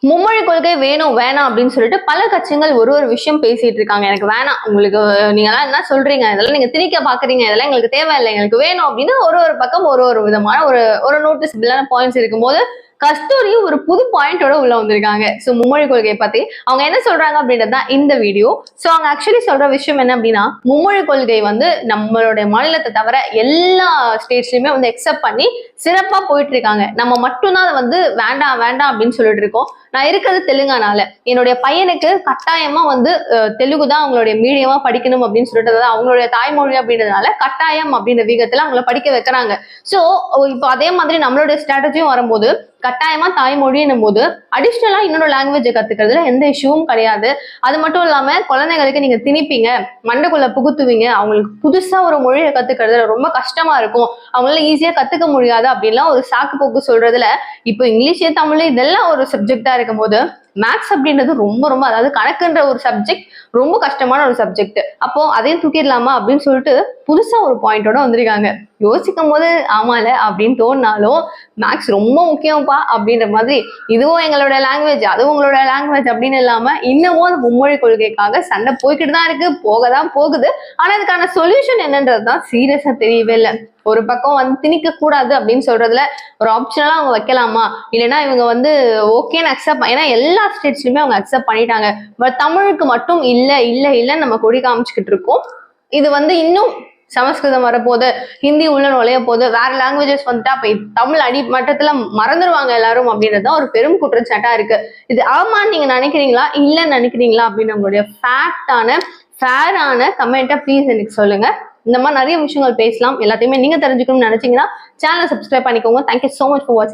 மும்மொழி கொள்கை வேணும் வேணாம் அப்படின்னு சொல்லிட்டு பல கட்சிகள் ஒரு விஷயம் பேசிட்டு இருக்காங்க. எனக்கு வேணாம், உங்களுக்கு நீங்க எல்லாம் என்ன சொல்றீங்க, இதெல்லாம் நீங்க திணிக்க பாக்குறீங்க, இதெல்லாம் எங்களுக்கு தேவையில்லை, எங்களுக்கு வேணும் அப்படின்னு ஒரு பக்கம் ஒரு விதமான ஒரு நோட்டிசபிளான பாயிண்ட்ஸ் இருக்கும்போது கஸ்தூரி ஒரு புது பாயிண்டோட உள்ள வந்திருக்காங்க. சோ மும்மொழி கொள்கையை பத்தி அவங்க என்ன சொல்றாங்க அப்படின்றதுதான் இந்த வீடியோ. சோ அவங்க ஆக்சுவலி சொல்ற விஷயம் என்ன அப்படின்னா, மும்மொழி கொள்கை வந்து நம்மளுடைய மாநிலத்தை தவிர எல்லா ஸ்டேட்ஸ்லயுமே வந்து எக்ஸெப்ட் பண்ணி சிறப்பா போயிட்டு இருக்காங்க. நம்ம மட்டும்தான் அதை வந்து வேண்டாம் வேண்டாம் அப்படின்னு சொல்லிட்டு இருக்கோம். நான் இருக்கிறது தெலுங்கானால என்னுடைய பையனுக்கு கட்டாயமா வந்து தெலுங்கு தான் அவங்களுடைய மீடியமா படிக்கணும் அப்படின்னு சொல்லிட்டு, அதாவது அவங்களுடைய தாய்மொழி அப்படின்றதுனால கட்டாயம் அப்படின்ற விதத்துல அவங்கள படிக்க வைக்கிறாங்க. சோ இப்போ அதே மாதிரி நம்மளுடைய ஸ்ட்ராட்டஜியும் வரும்போது கட்டாயமா தாய்மொழின்னும் போது அடிஷ்னலா இன்னொரு லாங்குவேஜை கத்துக்கிறதுல எந்த இஷ்யூவும் கிடையாது. அது மட்டும் இல்லாம குழந்தைங்களுக்கு நீங்க திணிப்பீங்க, மண்டைக்குள்ள புகுத்துவீங்க, அவங்களுக்கு புதுசா ஒரு மொழியை கத்துக்கிறதுல ரொம்ப கஷ்டமா இருக்கும், அவங்களால ஈஸியா கத்துக்க முடியாது அப்படின்லாம் ஒரு சாக்கு போக்கு சொல்றதுல இப்போ இங்கிலீஷ் தமிழ் இதெல்லாம் ஒரு சப்ஜெக்டா இருக்கும் போது மேத்ஸ் அப்படின்றது ரொம்ப ரொம்ப, அதாவது கணக்குன்ற ஒரு சப்ஜெக்ட் ரொம்ப கஷ்டமான ஒரு சப்ஜெக்ட், அப்போ அதையும் தூக்கிடலாமா அப்படின்னு சொல்லிட்டு புதுசா ஒரு பாயிண்டோட வந்திருக்காங்க. யோசிக்கும் போது ஆமால அப்படின்னு தோணினாலும் மேத்ஸ் ரொம்ப முக்கியம்ப்பா அப்படின்ற மாதிரி, இதுவும் எங்களோட லாங்குவேஜ் அதுவும் உங்களோட லாங்குவேஜ் அப்படின்னு இல்லாம இன்னமும் அந்த மும்மொழி கொள்கைக்காக சண்டை போய்கிட்டு தான் இருக்கு, போகதான் போகுது. ஆனா இதுக்கான சொல்யூஷன் என்னன்றதுதான் சீரியஸா தெரியவே இல்லை. ஒரு பக்கம் வந்து திணிக்க கூடாது அப்படின்னு சொல்றதுல ஒரு ஆப்ஷனலா அவங்க வைக்கலாமா, இல்லைன்னா இவங்க வந்து ஓகேன்னு அக்செப்ட், ஏன்னா எல்லா ஸ்டேட்ஸ்லயுமே அவங்க அக்செப்ட் பண்ணிட்டாங்க. பட் தமிழுக்கு மட்டும் இல்ல இல்ல இல்லன்னு நம்ம கொடி காமிச்சுக்கிட்டு இருக்கோம். இது வந்து இன்னும் சமஸ்கிருதம் வரப்போது, ஹிந்தி உள்ள நுழைய போது, வேற லாங்குவேஜஸ் வந்துட்டா அப்ப தமிழ் அடிமட்டத்துல மறந்துடுவாங்க எல்லாரும் அப்படின்றதுதான் ஒரு பெரும் குற்றச்சாட்டா இருக்கு. இது ஆமான்னு நீங்க நினைக்கிறீங்களா இல்லன்னு நினைக்கிறீங்களா அப்படின்னு உங்களுடைய ஃபேரான கமெண்ட்டை ப்ளீஸ் எனக்கு சொல்லுங்க. இந்த மாதிரி நிறைய விஷயங்கள் பேசலாம், எல்லாத்தையுமே நீங்க தெரிஞ்சுக்கணும்னு நினைச்சீங்கன்னா சேனலை சப்ஸ்கிரைப் பண்ணிக்கோங்க. தேங்க்யூ சோ மச் ஃபார் வாட்சிங்.